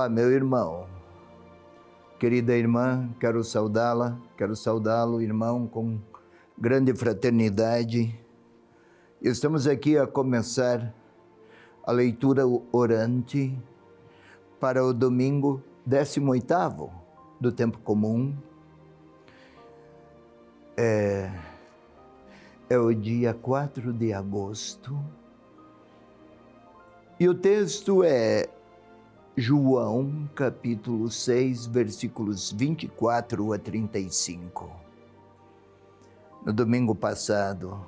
Olá, meu irmão, querida irmã, quero saudá-lo, irmão, com grande fraternidade. Estamos aqui a começar a leitura orante para o domingo 18º do tempo comum. É o dia 4 de agosto. E o texto é João, capítulo 6, versículos 24 a 35. No domingo passado,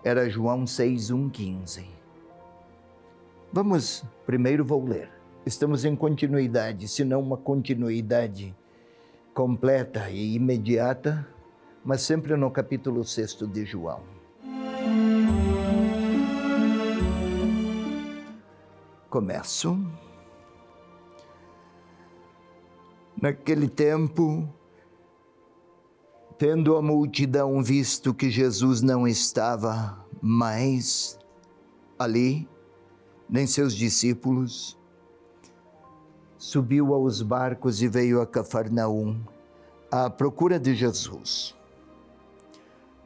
era João 6, 1, 15. Primeiro vou ler. Estamos em continuidade, se não uma continuidade completa e imediata, mas sempre no capítulo 6 de João. Começo. Naquele tempo, tendo a multidão visto que Jesus não estava mais ali, nem seus discípulos, subiu aos barcos e veio a Cafarnaum, à procura de Jesus.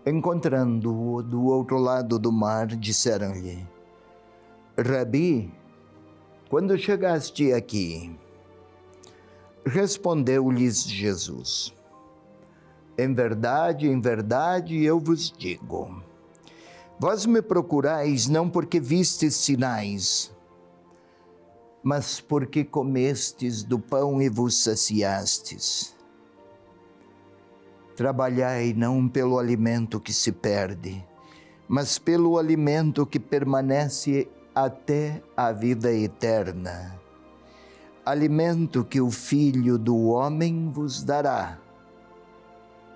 Encontrando-o do outro lado do mar, disseram-lhe: Rabi, quando chegaste aqui? Respondeu-lhes Jesus: em verdade, eu vos digo, vós me procurais não porque vistes sinais, mas porque comestes do pão e vos saciastes. Trabalhai não pelo alimento que se perde, mas pelo alimento que permanece até a vida eterna, alimento que o Filho do Homem vos dará,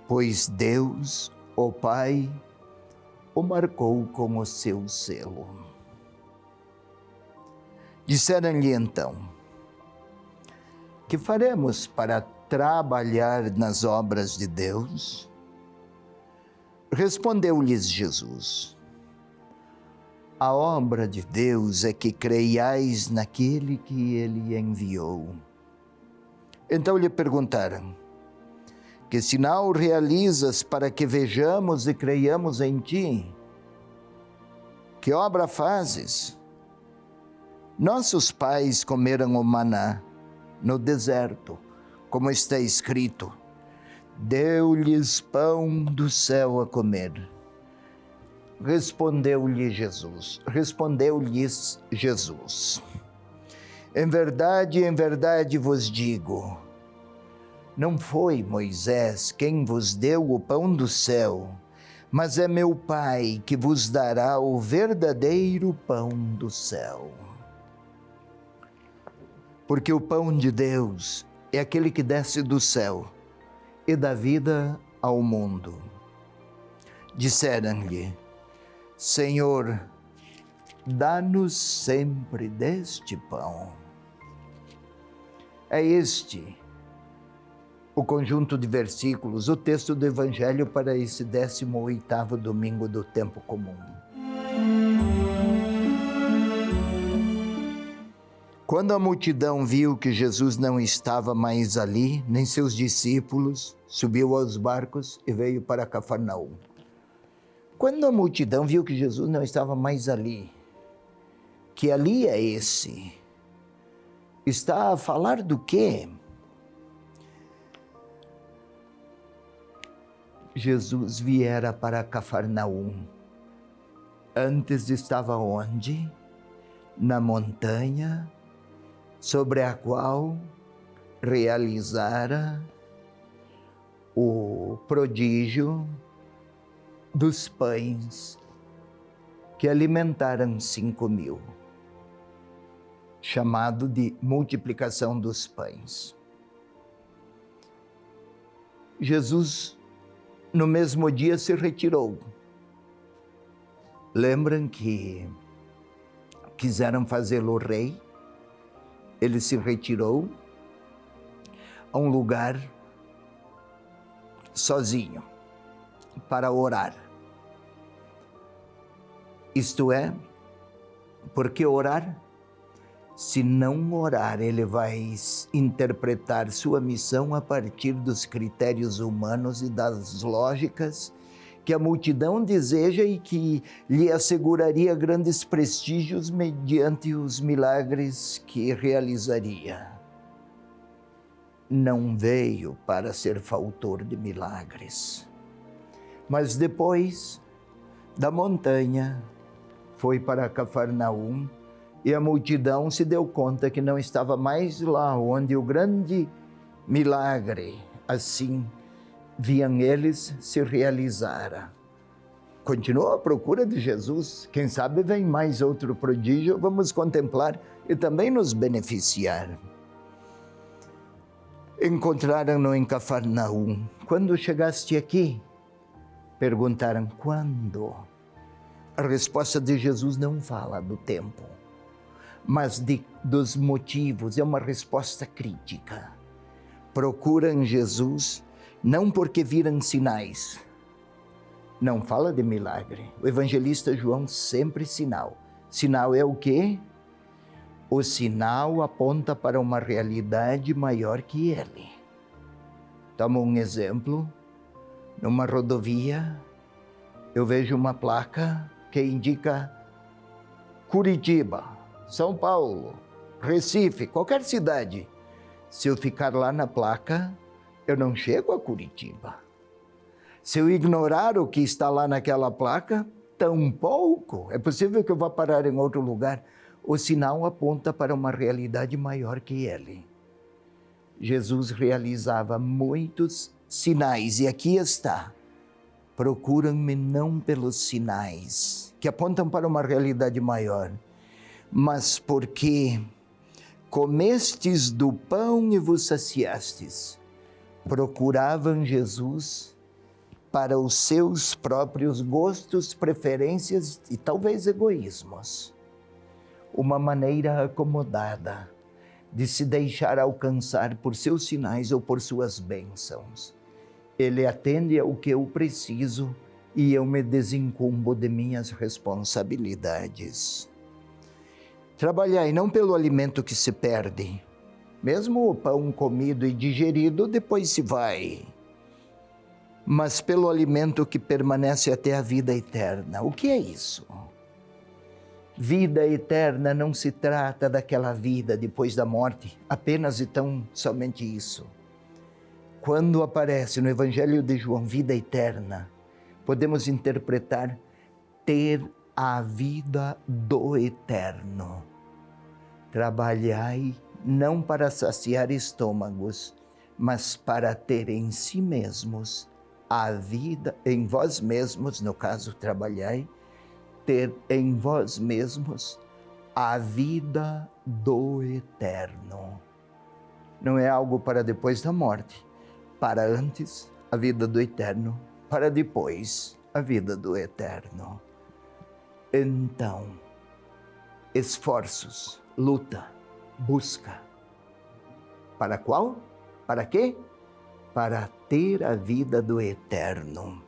pois Deus, o Pai, o marcou com o seu selo. Disseram-lhe então: que faremos para trabalhar nas obras de Deus? Respondeu-lhes Jesus: a obra de Deus é que creiais naquele que ele enviou. Então lhe perguntaram: que sinal realizas para que vejamos e creiamos em ti? Que obra fazes? Nossos pais comeram o maná no deserto, como está escrito: deu-lhes pão do céu a comer. Respondeu-lhes Jesus: em verdade vos digo, não foi Moisés quem vos deu o pão do céu, mas é meu Pai que vos dará o verdadeiro pão do céu. Porque o pão de Deus é aquele que desce do céu e dá vida ao mundo. Disseram-lhe: Senhor, dá-nos sempre deste pão. É este o conjunto de versículos, o texto do Evangelho para esse 18º domingo do tempo comum. Quando a multidão viu que Jesus não estava mais ali, nem seus discípulos, subiu aos barcos e veio para Cafarnaum. Quando a multidão viu que Jesus não estava mais ali, que ali é esse, está a falar do quê? Jesus viera para Cafarnaum. Antes estava onde? Na montanha sobre a qual realizara o prodígio dos pães que alimentaram 5.000, chamado de multiplicação dos pães. Jesus, no mesmo dia, se retirou. Lembram que quiseram fazê-lo rei? Ele se retirou a um lugar sozinho para orar. Isto é, porque orar Se não orar, ele vai interpretar sua missão a partir dos critérios humanos e das lógicas que a multidão deseja e que lhe asseguraria grandes prestígios mediante os milagres que realizaria. Não veio para ser fautor de milagres, mas depois da montanha foi para Cafarnaum e a multidão se deu conta que não estava mais lá onde o grande milagre, assim viam eles, se realizara. Continuou à procura de Jesus. Quem sabe vem mais outro prodígio, vamos contemplar e também nos beneficiar. Encontraram-no em Cafarnaum. Quando chegaste aqui? Perguntaram, quando? A resposta de Jesus não fala do tempo, mas dos motivos. É uma resposta crítica. Procuram Jesus não porque viram sinais. Não fala de milagre. O evangelista João sempre sinal. Sinal é o quê? O sinal aponta para uma realidade maior que ele. Toma um exemplo. Numa rodovia, eu vejo uma placa que indica Curitiba, São Paulo, Recife, qualquer cidade. Se eu ficar lá na placa, eu não chego a Curitiba. Se eu ignorar o que está lá naquela placa, tampouco. É possível que eu vá parar em outro lugar. O sinal aponta para uma realidade maior que ele. Jesus realizava muitos sinais, e aqui está. Procuram-me não pelos sinais, que apontam para uma realidade maior, mas porque comestes do pão e vos saciastes. Procuravam Jesus para os seus próprios gostos, preferências e talvez egoísmos. Uma maneira acomodada de se deixar alcançar por seus sinais ou por suas bênçãos. Ele atende ao que eu preciso e eu me desincumbo de minhas responsabilidades. Trabalhai não pelo alimento que se perde, mesmo o pão comido e digerido depois se vai, mas pelo alimento que permanece até a vida eterna. O que é isso? Vida eterna não se trata daquela vida depois da morte, apenas e tão somente isso. Quando aparece no Evangelho de João vida eterna, podemos interpretar ter a vida do eterno. Trabalhai não para saciar estômagos, mas para ter em si mesmos a vida, em vós mesmos, no caso, trabalhai, ter em vós mesmos a vida do eterno. Não é algo para depois da morte, para antes a vida do eterno, para depois a vida do eterno. Então, esforços, luta, busca. Para qual? Para quê? Para ter a vida do eterno.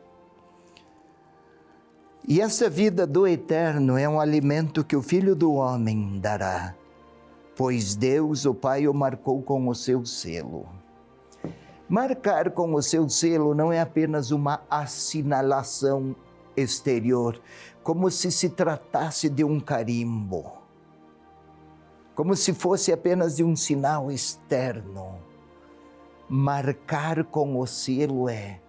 E essa vida do eterno é um alimento que o Filho do Homem dará, pois Deus, o Pai, o marcou com o seu selo. Marcar com o seu selo não é apenas uma assinalação exterior, como se tratasse de um carimbo, como se fosse apenas de um sinal externo. Marcar com o selo é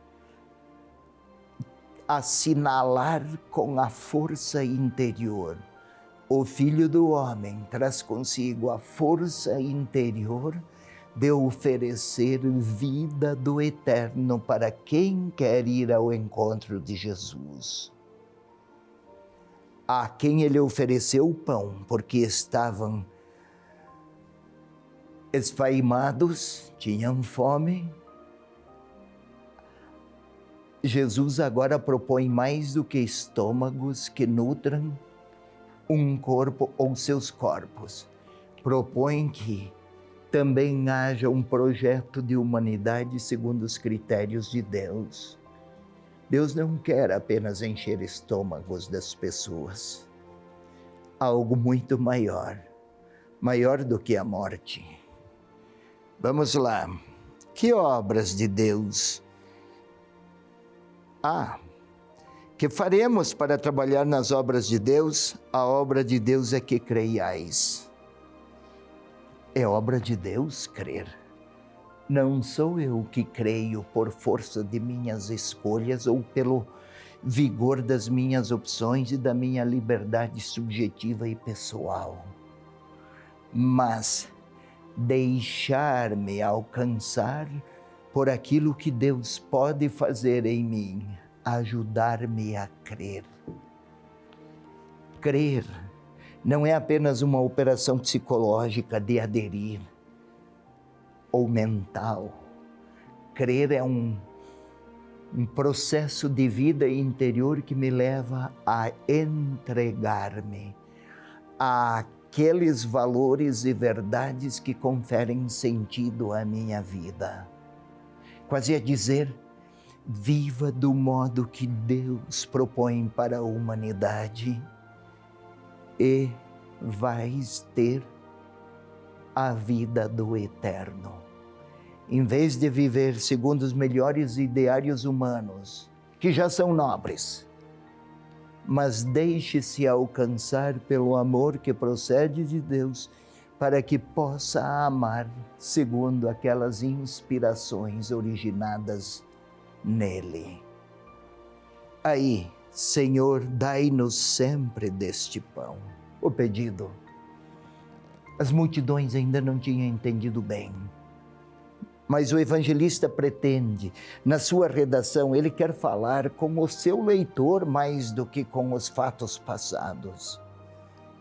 assinalar com a força interior. O Filho do Homem traz consigo a força interior de oferecer vida do eterno para quem quer ir ao encontro de Jesus. A quem ele ofereceu o pão, porque estavam esfaimados, tinham fome. Jesus agora propõe mais do que estômagos que nutram um corpo ou seus corpos. Propõe que também haja um projeto de humanidade segundo os critérios de Deus. Deus não quer apenas encher estômagos das pessoas. Algo muito maior. maior do que a morte. Vamos lá. Que obras de Deus há? Que faremos para trabalhar nas obras de Deus? A obra de Deus é que creiais. É obra de Deus crer. Não sou eu que creio por força de minhas escolhas ou pelo vigor das minhas opções e da minha liberdade subjetiva e pessoal, mas deixar-me alcançar por aquilo que Deus pode fazer em mim, ajudar-me a crer. Crer não é apenas uma operação psicológica de aderir ou mental. Crer é um processo de vida interior que me leva a entregar-me àqueles valores e verdades que conferem sentido à minha vida. Quase a dizer, viva do modo que Deus propõe para a humanidade e vais ter a vida do eterno. Em vez de viver segundo os melhores ideários humanos, que já são nobres, mas deixe-se alcançar pelo amor que procede de Deus, para que possa amar segundo aquelas inspirações originadas nele. Aí, Senhor, dai-nos sempre deste pão. O pedido. As multidões ainda não tinham entendido bem. Mas o evangelista pretende, na sua redação, ele quer falar com o seu leitor mais do que com os fatos passados.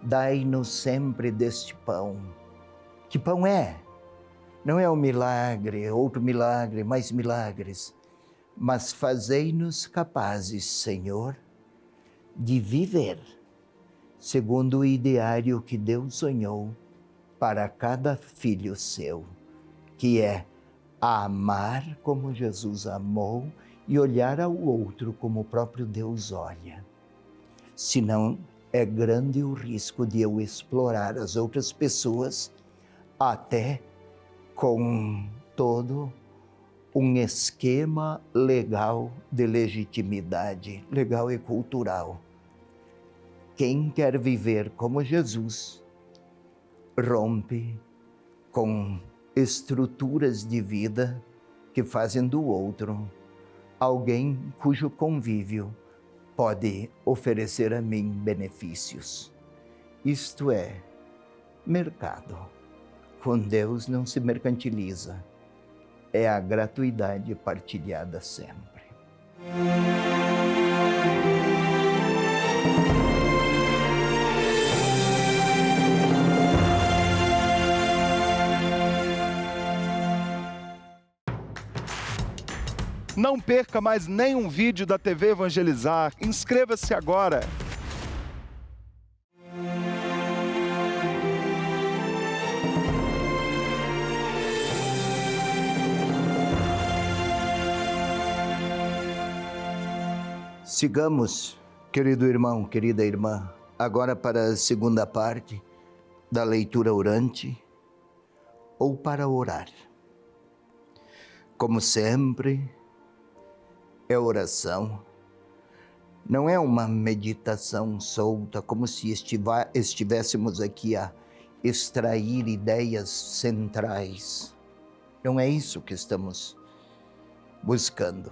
Dai-nos sempre deste pão. Que pão é? Não é um milagre, outro milagre, mais milagres. Mas fazei-nos capazes, Senhor, de viver segundo o ideário que Deus sonhou para cada filho seu, que é amar como Jesus amou e olhar ao outro como o próprio Deus olha. Senão, é grande o risco de eu explorar as outras pessoas até com todo um esquema legal de legitimidade, legal e cultural. Quem quer viver como Jesus rompe com estruturas de vida que fazem do outro alguém cujo convívio pode oferecer a mim benefícios. Isto é mercado. Com Deus não se mercantiliza. É a gratuidade partilhada sempre. Não perca mais nenhum vídeo da TV Evangelizar. Inscreva-se agora! Sigamos, querido irmão, querida irmã, agora para a segunda parte da leitura orante ou para orar. Como sempre, é oração. Não é uma meditação solta, como se estivéssemos aqui a extrair ideias centrais. Não é isso que estamos buscando.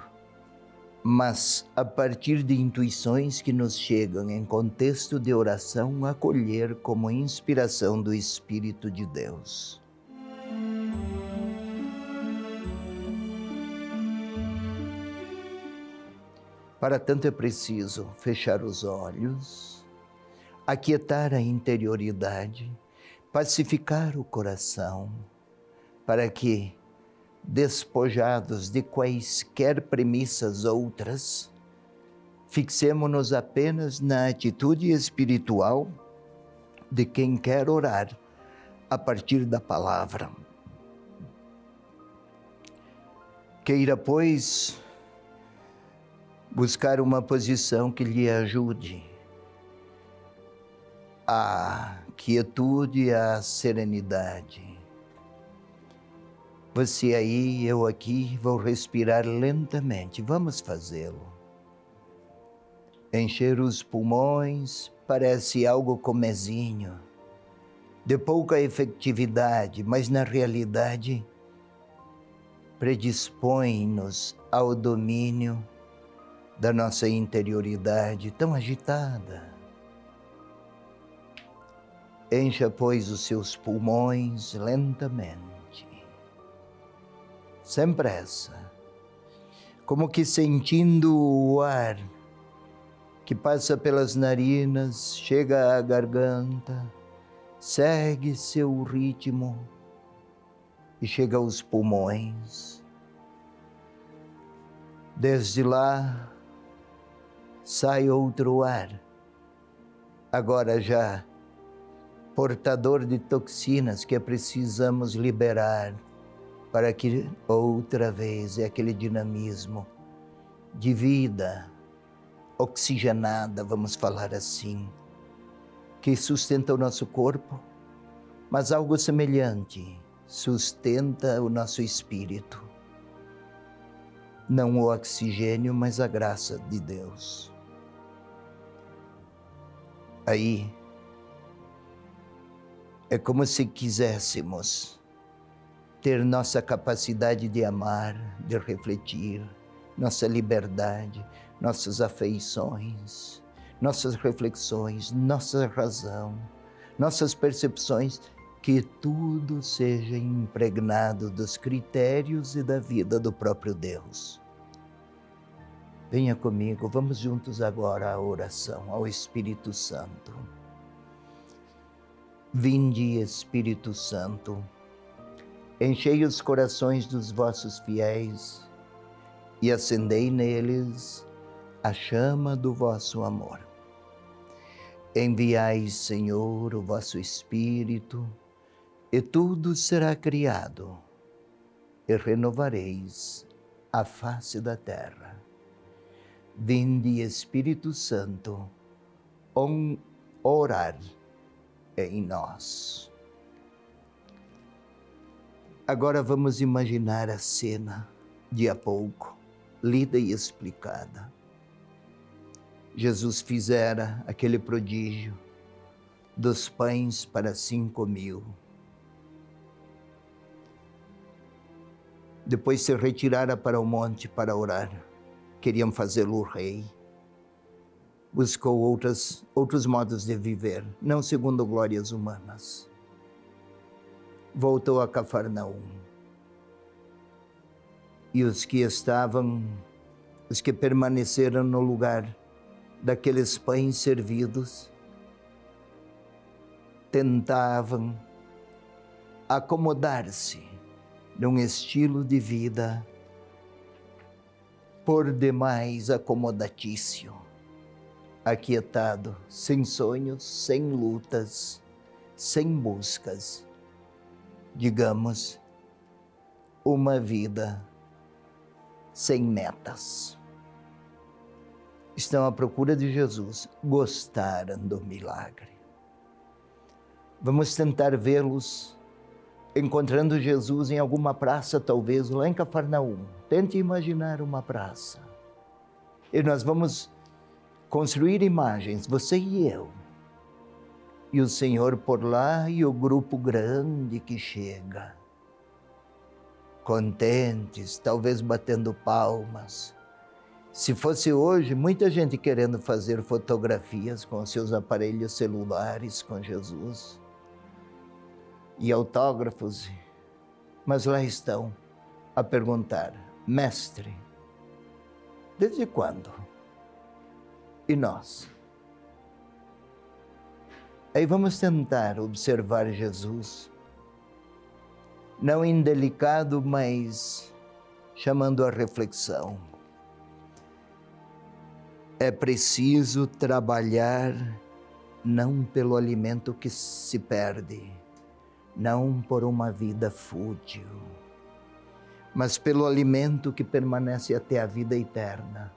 Mas, a partir de intuições que nos chegam em contexto de oração, acolher como inspiração do Espírito de Deus. Para tanto é preciso fechar os olhos, aquietar a interioridade, pacificar o coração, para que, despojados de quaisquer premissas outras, fixemo-nos apenas na atitude espiritual de quem quer orar a partir da palavra. Queira, pois, buscar uma posição que lhe ajude a quietude e a serenidade. Você aí, eu aqui, vou respirar lentamente. Vamos fazê-lo. Encher os pulmões parece algo comezinho, de pouca efetividade, mas na realidade predispõe-nos ao domínio da nossa interioridade tão agitada. Encha, pois, os seus pulmões lentamente, sem pressa, como que sentindo o ar que passa pelas narinas, chega à garganta, segue seu ritmo e chega aos pulmões. Desde lá sai outro ar, agora já portador de toxinas que precisamos liberar para que outra vez aquele dinamismo de vida oxigenada, vamos falar assim, que sustenta o nosso corpo, mas algo semelhante sustenta o nosso espírito. Não o oxigênio, mas a graça de Deus. Aí, é como se quiséssemos ter nossa capacidade de amar, de refletir, nossa liberdade, nossas afeições, nossas reflexões, nossa razão, nossas percepções, que tudo seja impregnado dos critérios e da vida do próprio Deus. Venha comigo, vamos juntos agora à oração, ao Espírito Santo. Vinde, Espírito Santo, enchei os corações dos vossos fiéis e acendei neles a chama do vosso amor. Enviai, Senhor, o vosso Espírito, e tudo será criado, e renovareis a face da terra. Vinde, Espírito Santo, orar em nós. Agora vamos imaginar a cena de há pouco, lida e explicada. Jesus fizera aquele prodígio dos pães para 5.000. Depois se retirara para o monte para orar. Queriam fazê-lo rei. Buscou outros modos de viver, não segundo glórias humanas. Voltou a Cafarnaum. E os que permaneceram no lugar daqueles pães servidos, tentavam acomodar-se num estilo de vida por demais acomodatício, aquietado, sem sonhos, sem lutas, sem buscas. Digamos, uma vida sem metas. Estão à procura de Jesus, gostaram do milagre. Vamos tentar vê-los encontrando Jesus em alguma praça, talvez lá em Cafarnaum. Tente imaginar uma praça. E nós vamos construir imagens, você e eu. E o Senhor por lá e o grupo grande que chega. Contentes, talvez batendo palmas. Se fosse hoje, muita gente querendo fazer fotografias com seus aparelhos celulares com Jesus. E autógrafos, mas lá estão a perguntar: Mestre, desde quando? E nós? Aí vamos tentar observar Jesus, não indelicado, mas chamando a reflexão. É preciso trabalhar não pelo alimento que se perde, não por uma vida fútil, mas pelo alimento que permanece até a vida eterna.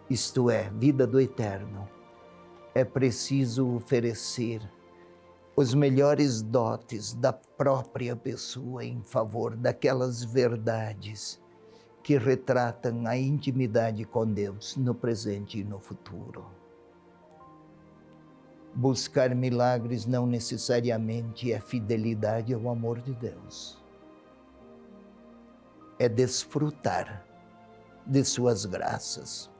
Isto é, vida do eterno, é preciso oferecer os melhores dotes da própria pessoa em favor daquelas verdades que retratam a intimidade com Deus no presente e no futuro. Buscar milagres não necessariamente é fidelidade ao amor de Deus. É desfrutar de suas graças.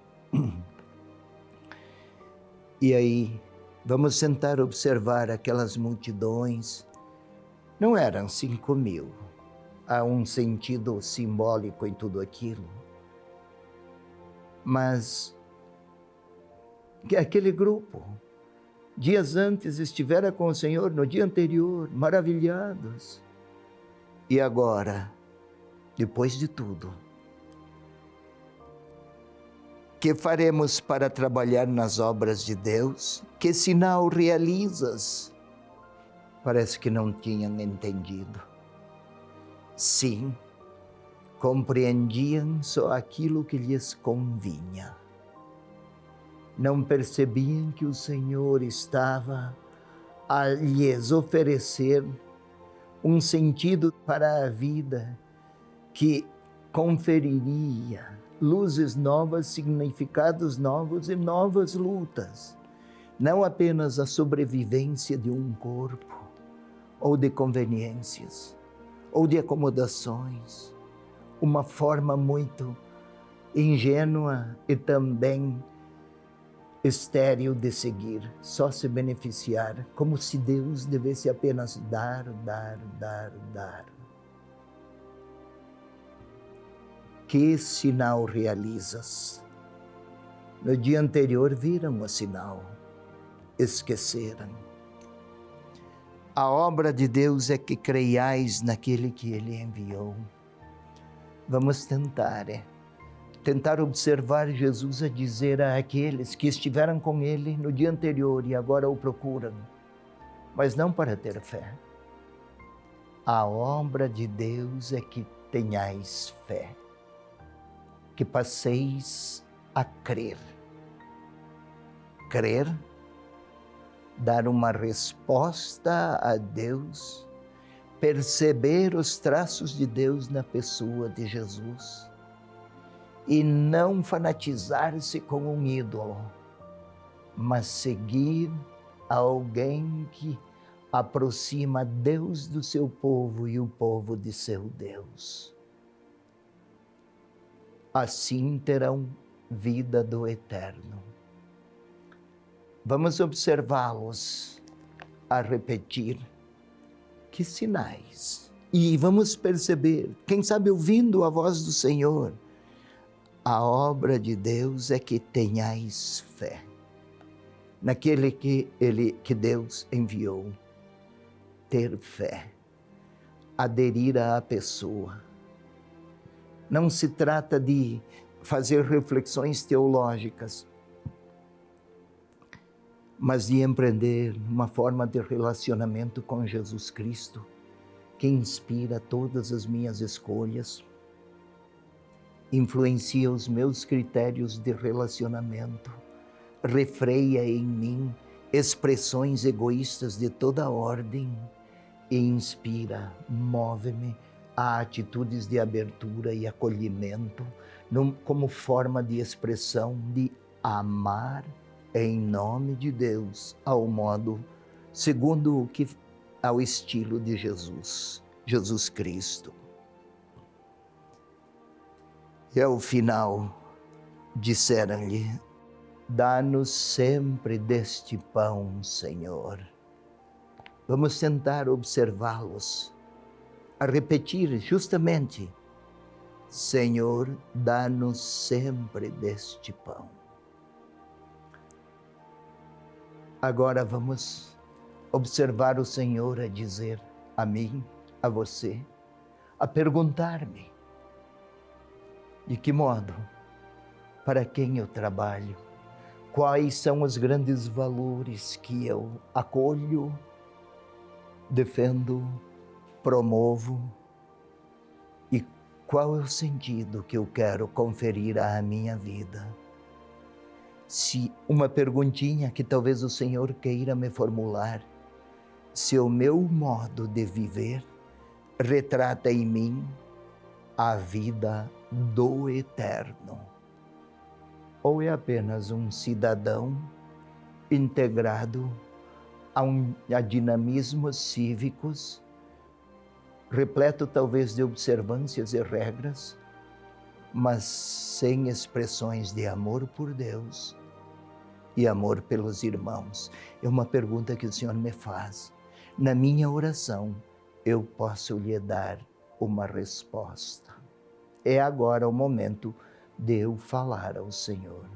E aí, vamos tentar observar aquelas multidões. Não eram 5.000. Há um sentido simbólico em tudo aquilo. Mas aquele grupo, dias antes estivera com o Senhor, no dia anterior, maravilhados. E agora, depois de tudo, que faremos para trabalhar nas obras de Deus? Que sinal realizas? Parece que não tinham entendido. Sim, compreendiam só aquilo que lhes convinha. Não percebiam que o Senhor estava a lhes oferecer um sentido para a vida que conferiria luzes novas, significados novos e novas lutas. Não apenas a sobrevivência de um corpo, ou de conveniências, ou de acomodações. Uma forma muito ingênua e também estéril de seguir, só se beneficiar, como se Deus devesse apenas dar. Que sinal realizas? No dia anterior viram o sinal, esqueceram. A obra de Deus é que creiais naquele que Ele enviou. Vamos tentar observar Jesus a dizer a aqueles que estiveram com Ele no dia anterior e agora o procuram, mas não para ter fé. A obra de Deus é que tenhais fé, que passeis a crer. Crer, dar uma resposta a Deus, perceber os traços de Deus na pessoa de Jesus e não fanatizar-se com um ídolo, mas seguir alguém que aproxima Deus do seu povo e o povo de seu Deus. Assim terão vida do eterno. Vamos observá-los a repetir que sinais. E vamos perceber, quem sabe ouvindo a voz do Senhor, a obra de Deus é que tenhais fé naquele que Deus enviou. Ter fé, aderir à pessoa. Não se trata de fazer reflexões teológicas, mas de empreender uma forma de relacionamento com Jesus Cristo, que inspira todas as minhas escolhas, influencia os meus critérios de relacionamento, refreia em mim expressões egoístas de toda ordem e inspira, move-me a atitudes de abertura e acolhimento como forma de expressão de amar em nome de Deus, segundo ao estilo de Jesus Cristo. E ao final, disseram-lhe: dá-nos sempre deste pão, Senhor. Vamos tentar observá-los, a repetir justamente: Senhor, dá-nos sempre deste pão. Agora vamos observar o Senhor a dizer a mim, a você, a perguntar-me: de que modo? Para quem eu trabalho? Quais são os grandes valores que eu acolho, defendo, promovo? E qual é o sentido que eu quero conferir à minha vida? Se uma perguntinha que talvez o Senhor queira me formular, se o meu modo de viver retrata em mim a vida do eterno, ou é apenas um cidadão integrado a dinamismos cívicos, repleto talvez de observâncias e regras, mas sem expressões de amor por Deus e amor pelos irmãos. É uma pergunta que o Senhor me faz. Na minha oração, eu posso lhe dar uma resposta. É agora o momento de eu falar ao Senhor.